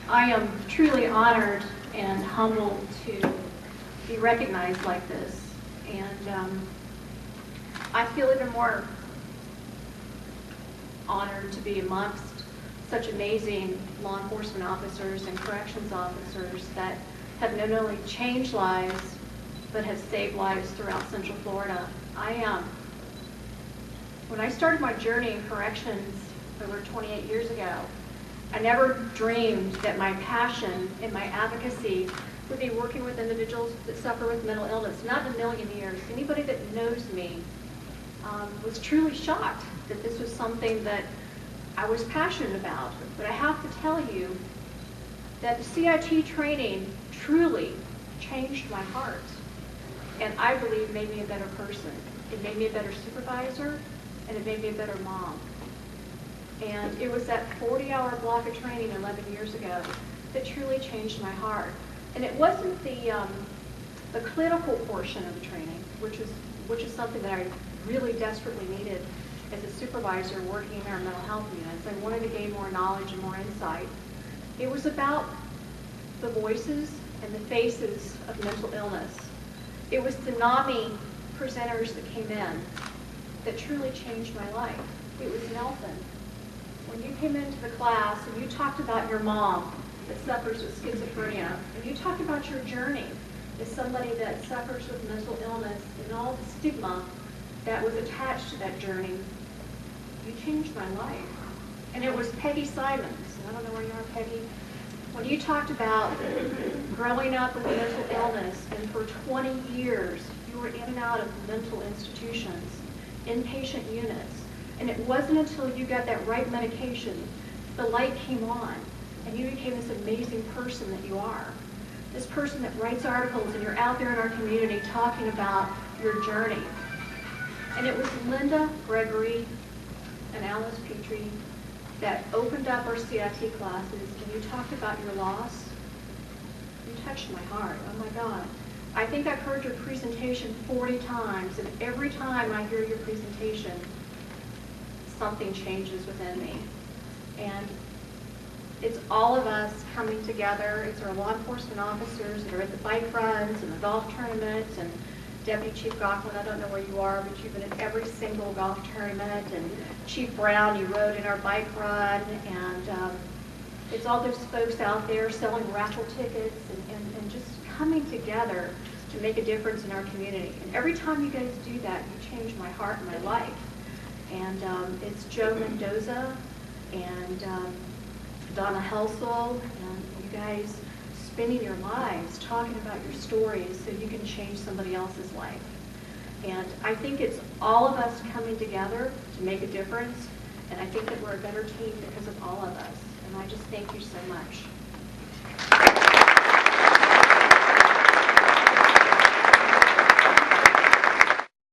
I am truly honored and humbled to be recognized like this. And I feel even more honored to be amongst such amazing law enforcement officers and corrections officers that have not only changed lives, but have saved lives throughout Central Florida. When I started my journey in corrections over 28 years ago, I never dreamed that my passion and my advocacy would be working with individuals that suffer with mental illness. Not in a million years. Anybody that knows me was truly shocked that this was something that I was passionate about. But I have to tell you that the CIT training truly changed my heart, and I believe made me a better person. It made me a better supervisor, and it made me a better mom. And it was that 40-hour block of training 11 years ago that truly changed my heart. And it wasn't the clinical portion of the training, which is something that I really desperately needed as a supervisor working in our mental health units. I wanted to gain more knowledge and more insight. It was about the voices and the faces of mental illness. It was the NAMI presenters that came in that truly changed my life. It was Nelson. When you came into the class and you talked about your mom that suffers with schizophrenia, and you talked about your journey as somebody that suffers with mental illness and all the stigma that was attached to that journey, you changed my life. And it was Peggy Simons. I don't know where you are, Peggy. When you talked about growing up with mental illness, and for 20 years you were in and out of mental institutions, inpatient units, and it wasn't until you got that right medication, the light came on, and you became this amazing person that you are. This person that writes articles, and you're out there in our community talking about your journey. And it was Linda Gregory and Alice Petrie that opened up our CIT classes, and you talked about your loss. You touched my heart. Oh my God. I think I've heard your presentation 40 times, and every time I hear your presentation, something changes within me. And it's all of us coming together. It's our law enforcement officers that are at the bike runs and the golf tournaments, and Deputy Chief Gauckland, I don't know where you are, but you've been at every single golf tournament, and Chief Brown, you rode in our bike run, and it's all those folks out there selling raffle tickets and just coming together to make a difference in our community. And every time you guys do that, you change my heart and my life. And it's Joe Mendoza and Donna Helsel, and you guys spending your lives talking about your stories so you can change somebody else's life. And I think it's all of us coming together to make a difference, and I think that we're a better team because of all of us. And I just thank you so much.